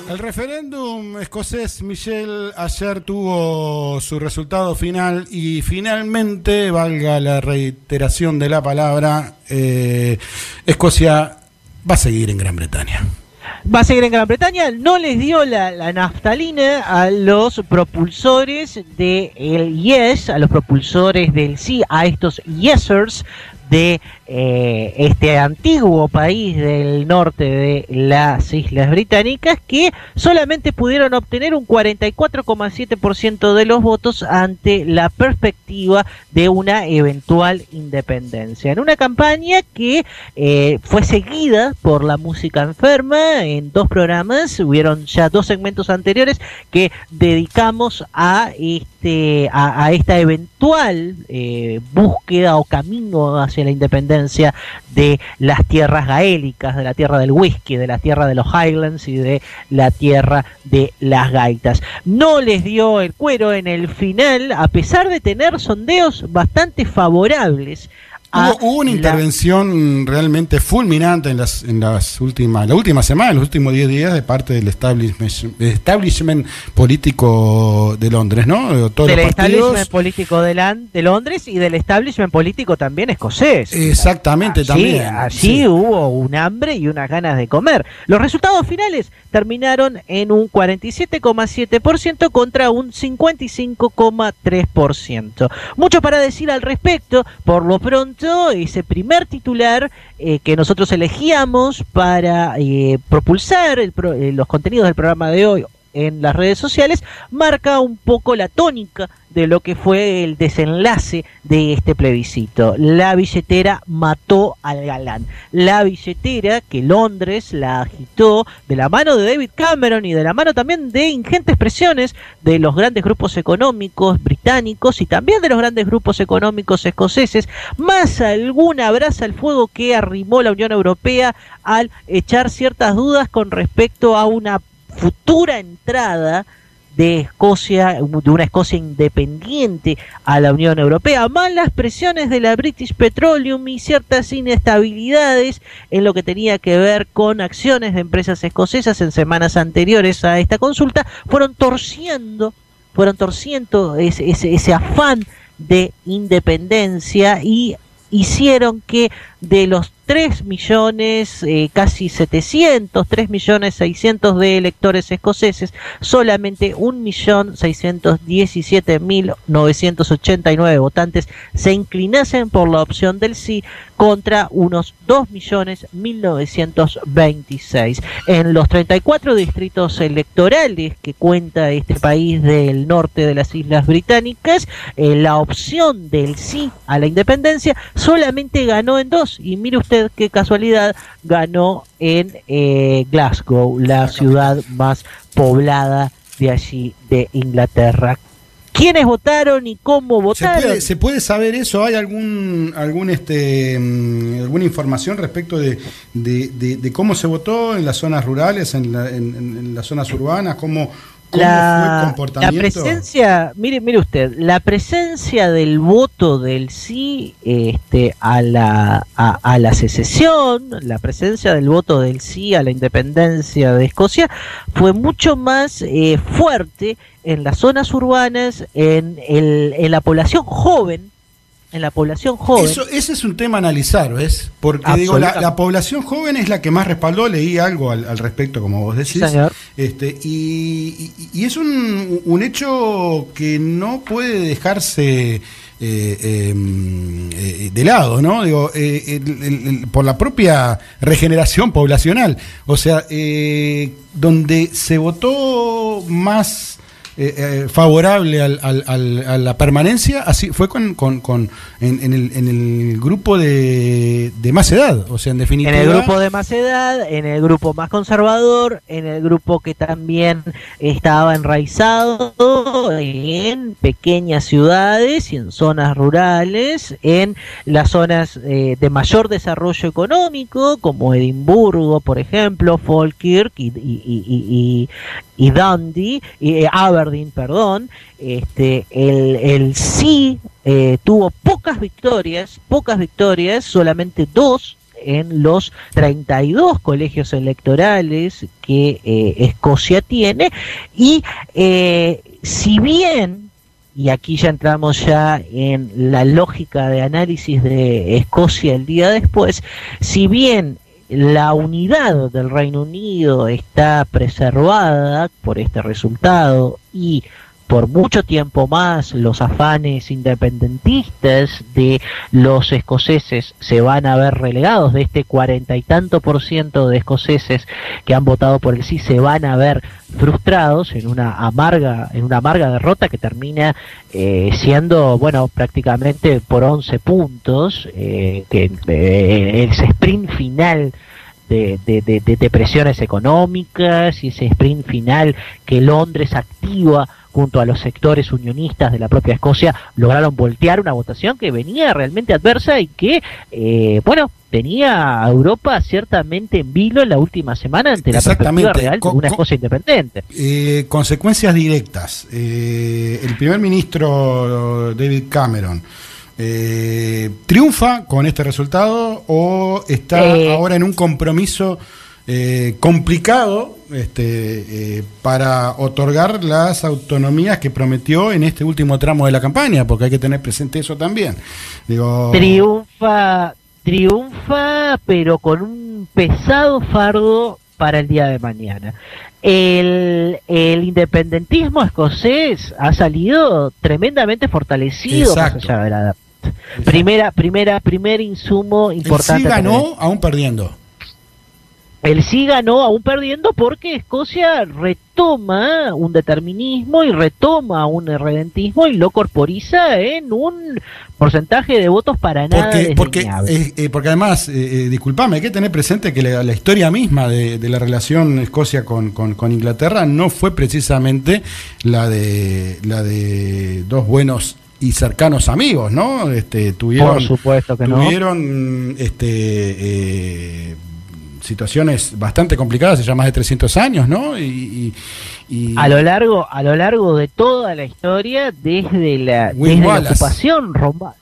El referéndum escocés, Michelle, ayer tuvo su resultado final y finalmente, valga la reiteración de la palabra, Escocia va a seguir en Gran Bretaña. Va a seguir en Gran Bretaña, no les dio la naftalina a los propulsores del yes, a los propulsores del sí, a estos yesers de este antiguo país del norte de las Islas Británicas, que solamente pudieron obtener un 44,7% de los votos ante la perspectiva de una eventual independencia. En una campaña que fue seguida por la música enferma en 2 programas, hubieron ya 2 segmentos anteriores que dedicamos a esta eventual búsqueda o camino hacia la independencia de las tierras gaélicas, de la tierra del whisky, de la tierra de los Highlands y de la tierra de las gaitas. No les dio el cuero en el final, a pesar de tener sondeos bastante favorables. Hubo una intervención realmente fulminante en la última semana, en los últimos 10 días, de parte del establishment político de Londres, ¿no? Del establishment político de Londres y del establishment político también escocés. Exactamente, también. Allí sí. Hubo un hambre y unas ganas de comer. Los resultados finales terminaron en un 47,7% contra un 55,3%. Mucho para decir al respecto. Por lo pronto, ese primer titular que nosotros elegíamos para propulsar los contenidos del programa de hoy en las redes sociales, marca un poco la tónica de lo que fue el desenlace de este plebiscito. La billetera mató al galán. La billetera que Londres la agitó de la mano de David Cameron y de la mano también de ingentes presiones de los grandes grupos económicos británicos y también de los grandes grupos económicos escoceses, más alguna brasa al fuego que arrimó la Unión Europea al echar ciertas dudas con respecto a una futura entrada de Escocia, de una Escocia independiente a la Unión Europea, más las presiones de la British Petroleum y ciertas inestabilidades en lo que tenía que ver con acciones de empresas escocesas en semanas anteriores a esta consulta, fueron torciendo ese afán de independencia y hicieron que de los 3 millones, casi 3.600.000 de electores escoceses, solamente 1.617.989 votantes se inclinasen por la opción del sí contra unos 2.100.926. En los 34 distritos electorales que cuenta este país del norte de las Islas Británicas, la opción del sí a la independencia solamente ganó en 2, y mire usted qué casualidad, ganó en Glasgow, la ciudad más poblada de allí, de Inglaterra. ¿Quiénes votaron y cómo votaron? ¿Se puede saber eso? ¿Hay alguna información respecto de cómo se votó en las zonas rurales, en las zonas urbanas? ¿Cómo fue el comportamiento? La presencia, mire usted, la presencia del voto del sí a la secesión, la presencia del voto del sí a la independencia de Escocia fue mucho más fuerte en las zonas urbanas, en la población joven. Ese es un tema a analizar, ¿ves? Porque digo, la población joven es la que más respaldó. Leí algo al respecto, como vos decís. Señor. Y es un hecho que no puede dejarse de lado, ¿no? Digo, por la propia regeneración poblacional. O sea, donde se votó más favorable a la permanencia, así fue en el grupo de más edad, o sea, en definitiva. En el grupo de más edad, en el grupo más conservador, en el grupo que también estaba enraizado en pequeñas ciudades y en zonas rurales, en las zonas de mayor desarrollo económico, como Edimburgo, por ejemplo, Falkirk y Dundee, Aberdeen, perdón. El sí tuvo pocas victorias, solamente 2 en los 32 colegios electorales que Escocia tiene, y si bien, y aquí ya entramos ya en la lógica de análisis de Escocia el día después, si bien la unidad del Reino Unido está preservada por este resultado y por mucho tiempo más los afanes independentistas de los escoceses se van a ver relegados, de este 40 y tanto % de escoceses que han votado por el sí se van a ver frustrados en una amarga derrota que termina siendo, bueno, prácticamente por 11 puntos, ese sprint final de presiones económicas y ese sprint final que Londres activa junto a los sectores unionistas de la propia Escocia, lograron voltear una votación que venía realmente adversa y que, bueno, tenía a Europa ciertamente en vilo en la última semana ante la perspectiva real de una Escocia independiente. Consecuencias directas. El primer ministro David Cameron ¿triunfa con este resultado o está ahora en un compromiso complicado para otorgar las autonomías que prometió en este último tramo de la campaña? Porque hay que tener presente eso también. Digo, triunfa, pero con un pesado fardo para el día de mañana. El independentismo escocés ha salido tremendamente fortalecido. Exacto. Más allá de la edad. Primer insumo importante. El sí ganó aún perdiendo. El sí ganó aún perdiendo porque Escocia retoma un determinismo y retoma un irredentismo y lo corporiza en un porcentaje de votos para nada desdeñable. Porque además, disculpame, hay que tener presente que la historia misma de la relación Escocia con Inglaterra no fue precisamente la de dos buenos y cercanos amigos, ¿no? Por supuesto que tuvieron situaciones bastante complicadas hace ya más de 300 años, ¿no? Y a lo largo de toda la historia, desde la ocupación romana.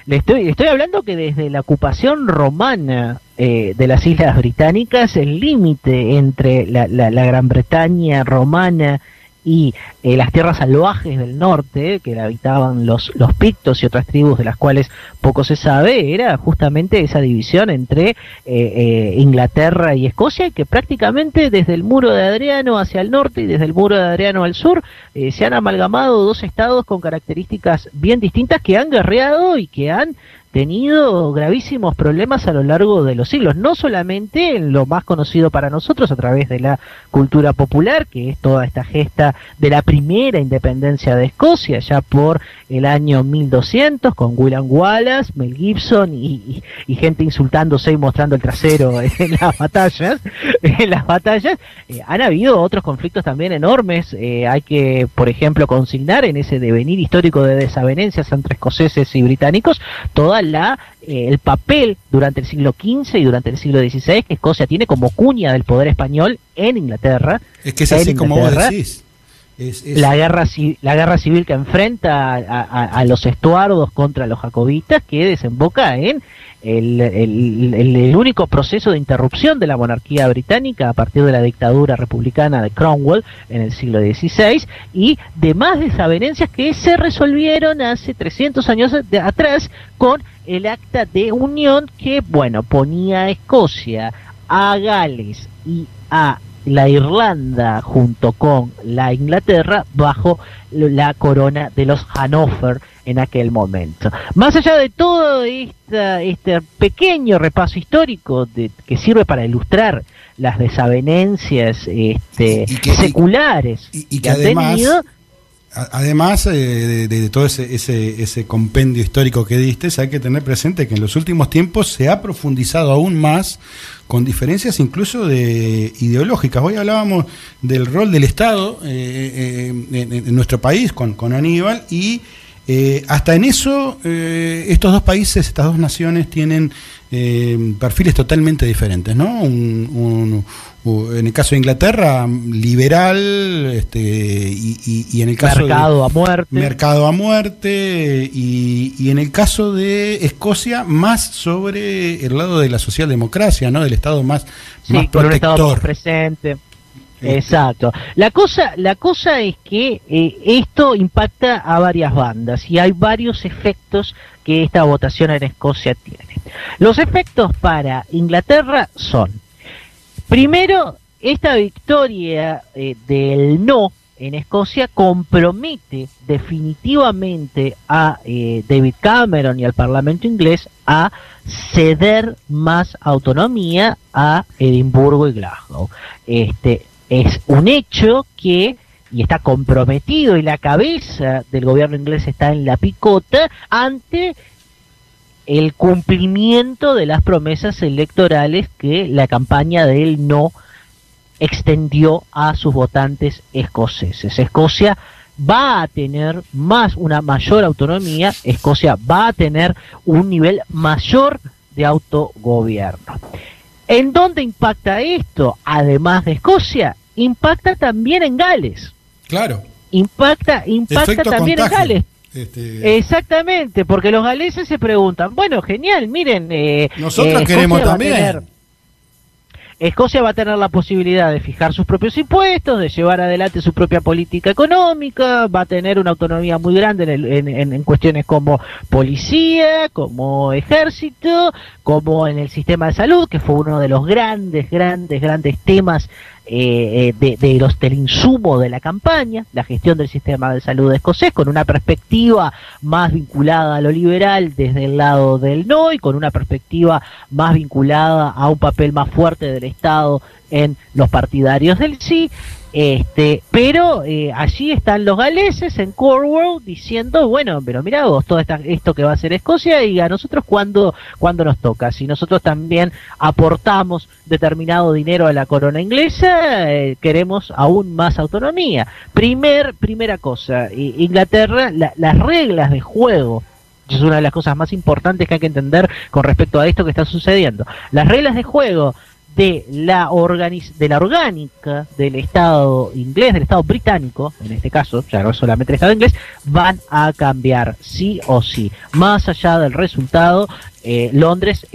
Estoy hablando que desde la ocupación romana de las Islas Británicas, el límite entre la Gran Bretaña romana y las tierras salvajes del norte, que habitaban los pictos y otras tribus de las cuales poco se sabe, era justamente esa división entre Inglaterra y Escocia, y que prácticamente desde el muro de Adriano hacia el norte y desde el muro de Adriano al sur se han amalgamado dos estados con características bien distintas que han guerreado y que han tenido gravísimos problemas a lo largo de los siglos, no solamente en lo más conocido para nosotros a través de la cultura popular, que es toda esta gesta de la primera independencia de Escocia, ya por el año 1200, con William Wallace, Mel Gibson y gente insultándose y mostrando el trasero en las batallas. Han habido otros conflictos también enormes. Hay que, por ejemplo, consignar en ese devenir histórico de desavenencias entre escoceses y británicos toda el papel durante el siglo XV y durante el siglo XVI que Escocia tiene como cuña del poder español en Inglaterra. Es que es así como vos decís. La guerra civil que enfrenta a los estuardos contra los jacobitas, que desemboca en el único proceso de interrupción de la monarquía británica a partir de la dictadura republicana de Cromwell en el siglo XVI, y demás desavenencias que se resolvieron hace 300 años atrás con el acta de unión que, bueno, ponía a Escocia, a Gales y a la Irlanda junto con la Inglaterra bajo la corona de los Hannover en aquel momento. Más allá de todo este pequeño repaso histórico que sirve para ilustrar las desavenencias seculares y que además de todo ese compendio histórico que diste, hay que tener presente que en los últimos tiempos se ha profundizado aún más, con diferencias incluso ideológicas. Hoy hablábamos del rol del Estado en nuestro país con Aníbal, y hasta en eso estos dos países, estas dos naciones tienen perfiles totalmente diferentes, ¿no? Un En el caso de Inglaterra, liberal, y en el caso mercado a muerte. Mercado a muerte, y en el caso de Escocia, más sobre el lado de la socialdemocracia, ¿no? Del Estado más protector. Un Estado más presente. Exacto. La cosa es que esto impacta a varias bandas y hay varios efectos que esta votación en Escocia tiene. Los efectos para Inglaterra son: primero, esta victoria del no en Escocia compromete definitivamente a David Cameron y al Parlamento inglés a ceder más autonomía a Edimburgo y Glasgow. Es un hecho que, y está comprometido, y la cabeza del gobierno inglés está en la picota ante el cumplimiento de las promesas electorales que la campaña del no extendió a sus votantes escoceses. Escocia va a tener una mayor autonomía, Escocia va a tener un nivel mayor de autogobierno. ¿En dónde impacta esto? Además de Escocia, impacta también en Gales. Claro. Impacta también en Gales. Exactamente, porque los galeses se preguntan, bueno, genial, miren, nosotros queremos también. Escocia va a tener la posibilidad de fijar sus propios impuestos, de llevar adelante su propia política económica, va a tener una autonomía muy grande en cuestiones como policía, como ejército, como en el sistema de salud, que fue uno de los grandes temas del insumo de la campaña, la gestión del sistema de salud escocés, con una perspectiva más vinculada a lo liberal desde el lado del no, y con una perspectiva más vinculada a un papel más fuerte del Estado en los partidarios del sí. Pero allí están los galeses en Cornwall diciendo, bueno, pero mirá vos, todo esto que va a hacer Escocia, y a nosotros cuándo nos toca. Si nosotros también aportamos determinado dinero a la corona inglesa, queremos aún más autonomía. Primera cosa, Inglaterra, las reglas de juego, es una de las cosas más importantes que hay que entender con respecto a esto que está sucediendo. Las reglas de juego de la orgánica del Estado inglés, del Estado británico, en este caso, ya no es solamente el Estado inglés, van a cambiar sí o sí. Más allá del resultado, Londres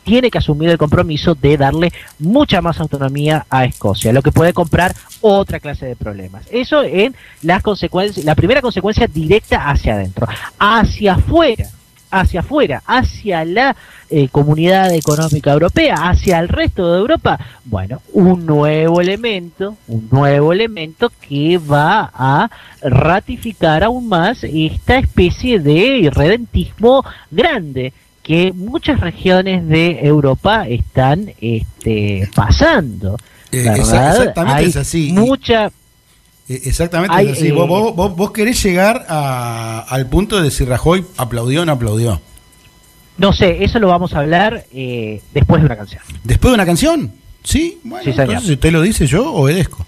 tiene que asumir el compromiso de darle mucha más autonomía a Escocia, lo que puede comprar otra clase de problemas. Eso en las consecuencias, la primera consecuencia directa hacia adentro. Hacia afuera, hacia la Comunidad Económica Europea, hacia el resto de Europa, bueno, un nuevo elemento que va a ratificar aún más esta especie de irredentismo grande que muchas regiones de Europa están pasando. Exactamente, es así. Exactamente, es así. Vos querés llegar al punto de si Rajoy aplaudió o no aplaudió. No sé, eso lo vamos a hablar después de una canción. ¿Después de una canción? Sí, bueno, sí, entonces si usted lo dice, yo obedezco.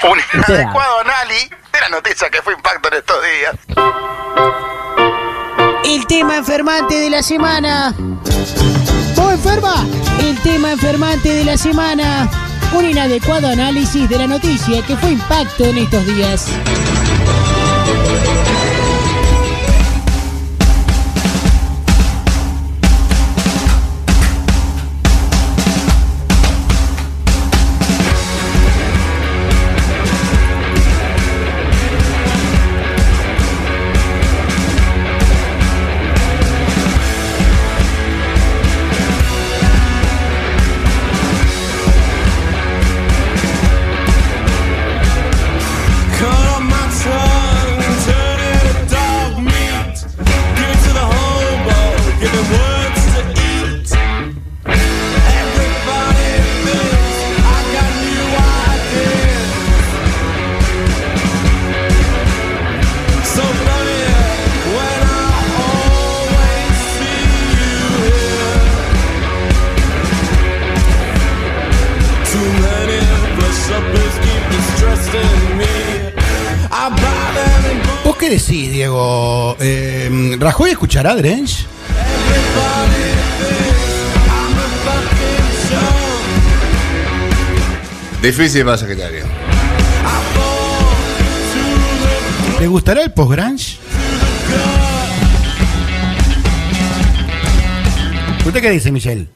Un inadecuado análisis de la noticia que fue impacto en estos días. El tema enfermante de la semana. ¿Vos enferma? El tema enfermante de la semana. Un inadecuado análisis de la noticia que fue impacto en estos días. ¿Vos qué decís, Diego? ¿Rajoy escuchará Drench? Difícil para secretario. ¿Le gustará el post-grunge? ¿Usted qué dice, Michelle?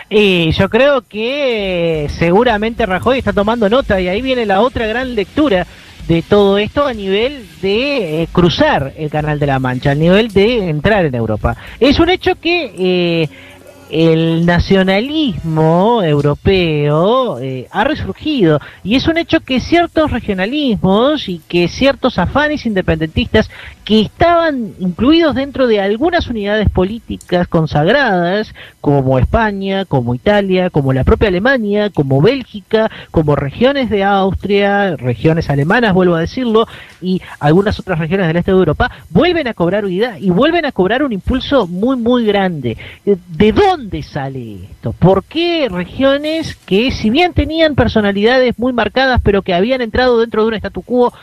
Y yo creo que seguramente Rajoy está tomando nota, y ahí viene la otra gran lectura de todo esto a nivel de cruzar el Canal de la Mancha, a nivel de entrar en Europa. Es un hecho que el nacionalismo europeo ha resurgido, y es un hecho que ciertos regionalismos y que ciertos afanes independentistas que estaban incluidos dentro de algunas unidades políticas consagradas, como España, como Italia, como la propia Alemania, como Bélgica, como regiones de Austria, regiones alemanas, vuelvo a decirlo, y algunas otras regiones del este de Europa, vuelven a cobrar vida y vuelven a cobrar un impulso muy, muy grande. ¿De dónde sale esto? ¿Por qué regiones que, si bien tenían personalidades muy marcadas, pero que habían entrado dentro de un statu quo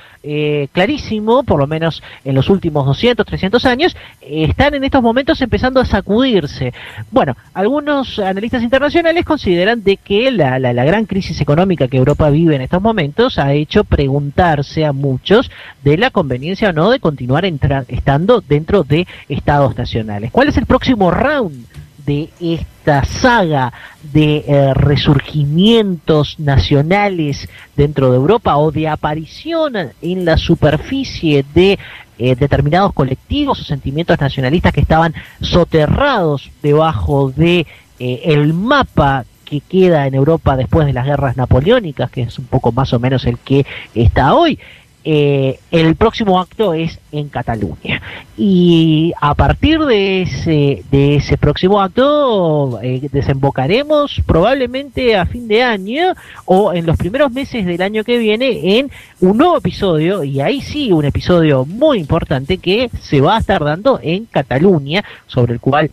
clarísimo, por lo menos en los últimos 200, 300 años, están en estos momentos empezando a sacudirse? Bueno, algunos analistas internacionales consideran de que la gran crisis económica que Europa vive en estos momentos ha hecho preguntarse a muchos de la conveniencia o no de continuar estando dentro de estados nacionales. ¿Cuál es el próximo round de esta saga de resurgimientos nacionales dentro de Europa, o de aparición en la superficie de determinados colectivos o sentimientos nacionalistas que estaban soterrados debajo de el mapa que queda en Europa después de las guerras napoleónicas, que es un poco más o menos el que está hoy? El próximo acto es en Cataluña, y a partir de ese próximo acto desembocaremos probablemente a fin de año o en los primeros meses del año que viene en un nuevo episodio, y ahí sí un episodio muy importante que se va a estar dando en Cataluña, sobre el cual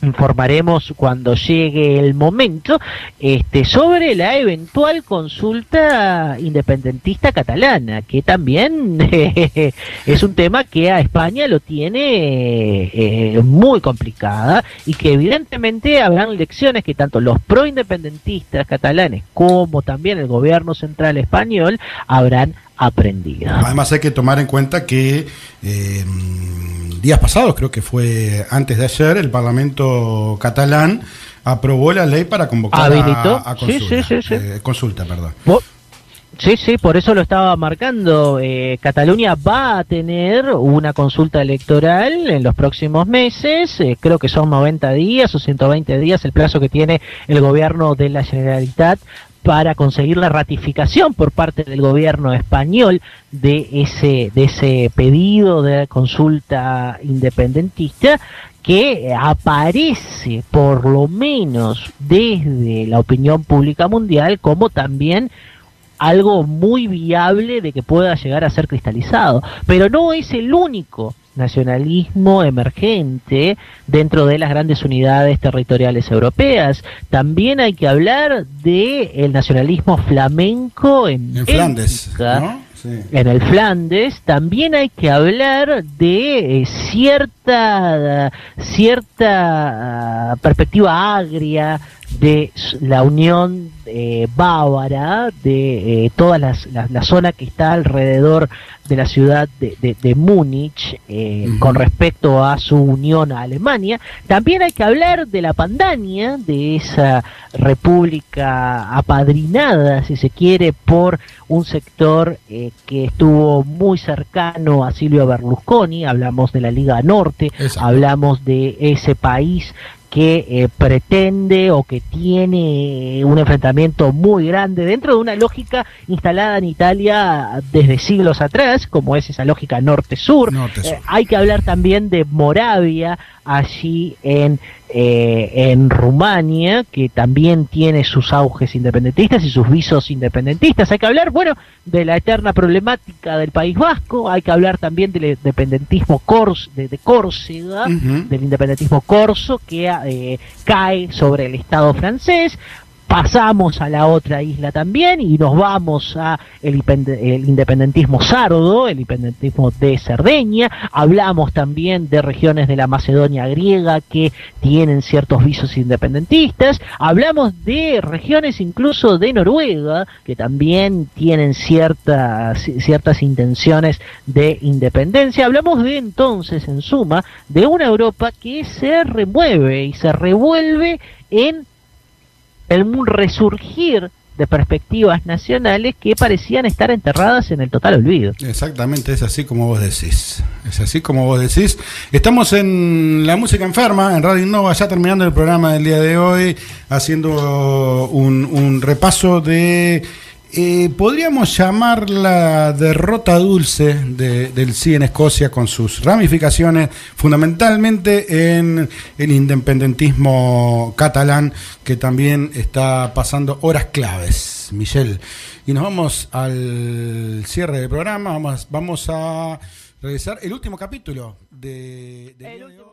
informaremos cuando llegue el momento, sobre la eventual consulta independentista catalana, que también es un tema que a España lo tiene muy complicada, y que evidentemente habrán lecciones que tanto los proindependentistas catalanes como también el gobierno central español habrán aprendido. Además hay que tomar en cuenta que días pasados, creo que fue antes de ayer, el Parlamento catalán aprobó la ley para convocar a consulta. Sí. Consulta, perdón. Sí, por eso lo estaba marcando. Cataluña va a tener una consulta electoral en los próximos meses, creo que son 90 días o 120 días el plazo que tiene el gobierno de la Generalitat para conseguir la ratificación por parte del gobierno español de ese pedido de consulta independentista, que aparece por lo menos desde la opinión pública mundial como también algo muy viable de que pueda llegar a ser cristalizado. Pero no es el único nacionalismo emergente dentro de las grandes unidades territoriales europeas. También hay que hablar de el nacionalismo flamenco en Flandes, Bélgica, ¿no? Sí. En el Flandes. También hay que hablar de cierta perspectiva agria de la Unión bávara, de toda la zona que está alrededor de la ciudad de Múnich, con respecto a su unión a Alemania. También hay que hablar de la Padania, de esa república apadrinada, si se quiere, por un sector que estuvo muy cercano a Silvio Berlusconi. Hablamos de la Liga Norte. Exacto. Hablamos de ese país que pretende o que tiene un enfrentamiento muy grande dentro de una lógica instalada en Italia desde siglos atrás, como es esa lógica norte-sur. Hay que hablar también de Moravia, allí en Rumania, que también tiene sus auges independentistas y sus visos independentistas. Hay que hablar, bueno, de la eterna problemática del País Vasco. Hay que hablar también del independentismo de Córcega, del independentismo corso que cae sobre el Estado francés. pasamos a la otra isla también y nos vamos a el independentismo sardo, el independentismo de Cerdeña. Hablamos también de regiones de la Macedonia griega que tienen ciertos visos independentistas. Hablamos de regiones incluso de Noruega que también tienen ciertas intenciones de independencia. Hablamos de entonces, en suma, de una Europa que se remueve y se revuelve en un resurgir de perspectivas nacionales que parecían estar enterradas en el total olvido. Exactamente, es así como vos decís. Es así como vos decís. Estamos en La Música Enferma, en Radio Innova, ya terminando el programa del día de hoy, haciendo un repaso de... podríamos llamar la derrota dulce del sí en Escocia, con sus ramificaciones fundamentalmente en el independentismo catalán, que también está pasando horas claves, Michelle. Y nos vamos al cierre del programa. Vamos a realizar el último capítulo de hoy.